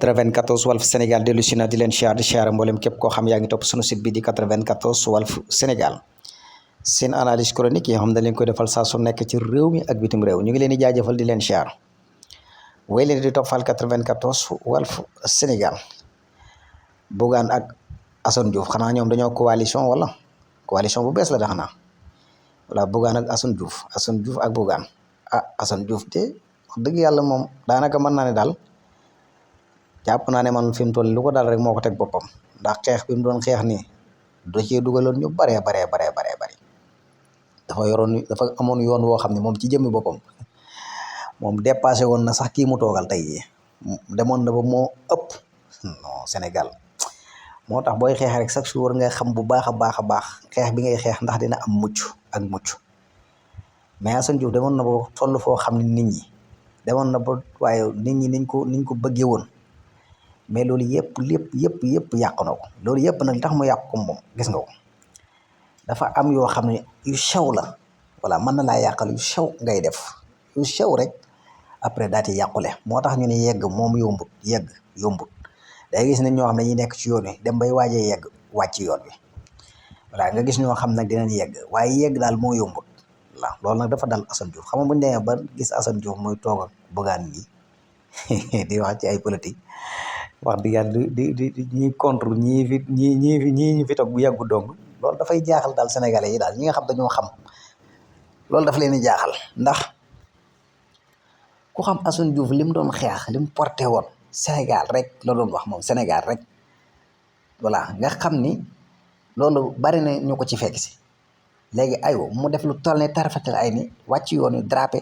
94 Walf Sénégal dellu si na di leen siyaar mboolem képp koo xam yaa ngi topp sunu site bi di 94 Walf Sénégal seen analyse chronique yi xam dañ leen koy defal saa su nekk ci réew mi ak bitim réew ñu ngi leen di jaajëfal di leen siyaar way leen di toppal 94 Walf Sénégal Bougane ak Assane Diouf xanaa ñoom dañoo coalition wala coalition bu bees la da xanaa wala Bougane ak Assane Diouf ak Bougane Assane Diouf de wax dëgg yàlla moom daanaka mën naa ne daal jàpp naa ne man fi mu toll lu ko daal rek moo ko teg boppam ndax xeex bi mu doon xeex nii da cee dugaloon ñu baree bari dafa amoon yoon woo xam ne moom ci jëmmi boppam moom dépassé woon na sax kii mu toogal tey jii demoon na ba moo ëpp non Sénégal moo tax booy xeex rek chaque jour war ngay xam bu baax a baax xeex bi ngay xeex ndax dina am mucc ak mucc mais Assane Diouf demoon na ba toll foo xam ne nit ñi demoon na ba waaye nit ñi niñ ko bëggee woon mais loolu yëpp yàqu na ko loolu yëpp nag li tax mu yàqu ko moom gis nga ko dafa am yoo xam ne yu sew la voilà mën na laa yàqal yu sew ngay def yu sew rek après daal di yàqule moo tax ñu ne yegg moom yombut day gis ne ñoo xam ne dañuy nekk ci yoon wi dem bay waajee yegg wàcc yoon wi voilà nga gis ñoo xam nag dinañ yegg waaye yegg daal moo yombut voilà loolu nag dafa dal Assane Diouf xam nga bu ñu demee ba gis Assane Diouf muy toog ak Bougane nii di wax ci ay politique wax dëgg yàlla di ñuy contre ñii ñu fi toog bu yàggu dong loolu dafay jaaxal daal sénégalais yi daal ñi nga xam dañoo xam loolu dafa leen di jaaxal ndax ku xam Assane Diouf li mu doon xeex li mu porté woon Sénégal rek la doon wax moom Sénégal rek voilà nga xam ni loolu bari na ñu ko ci fekk si léegi aywa mu def lu toll ne tarafatal ay ni wàcc yoon yu drapé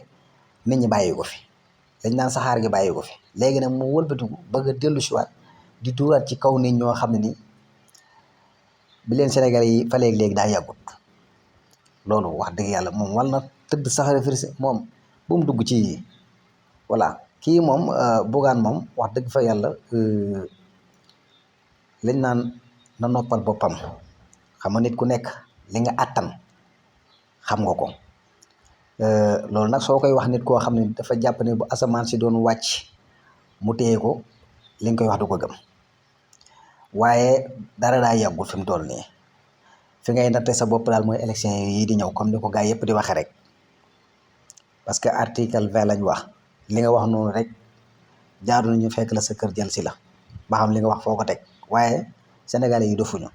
nit ñi bàyyi ko fi dañ naan saxaar gi bàyyi ko fi léegi nag mu wëlbatiku bëgg a dellu si waat di tuuraat ci kaw nit ñoo xam ne ni bi leen Sénégal yi fa léegi daa yàggut loolu wax dëgg yàlla moom wal na tëdd sax référé moom bu mu dugg ci voilà kii moom Bougane moom wax dëgg fa yàlla lañ naan na noppal boppam xam nga nit ku nekk li nga àttan xam nga ko loolu nag soo koy wax nit koo xam ne dafa jàpp ne bu asamaan si doon wàcc mu téye ko li nga koy wax du ko gëm waaye dara daa yàggul fi mu toll nii fi ngay natte sa bopp daal mooy élection yi di ñëw comme ni ko gars yëpp di waxee rek parce que article 20 lañ wax li nga wax noonu rek jaadu nañu fekk la sa kër jël si la ba xam li nga wax foo ko teg waaye sénégalais yi dofuñu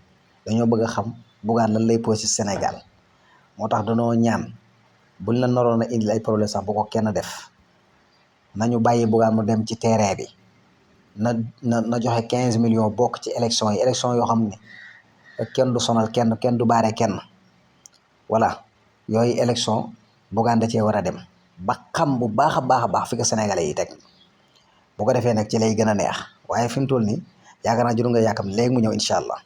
dañoo bëgg a xam Bougane lan lay posé Sénégal moo tax dañoo ñaan buñ la naroon a indil ay problème sax bu ko kenn def nañu bàyyi Bougane mu dem ci terrain bi na joxe 15 millions bokk ci élection yoo xam ne kenn du sonal kenn du baare kenn voilà yooyu élection Bougane da cee war a dem ba xam bu baax a baax fi ko sénégalais yi teg bu ko defee nag ci lay gën a neex waaye fi mu toll nii yaakaar naa juru nga yàkkam léegi mu ñëw incha allah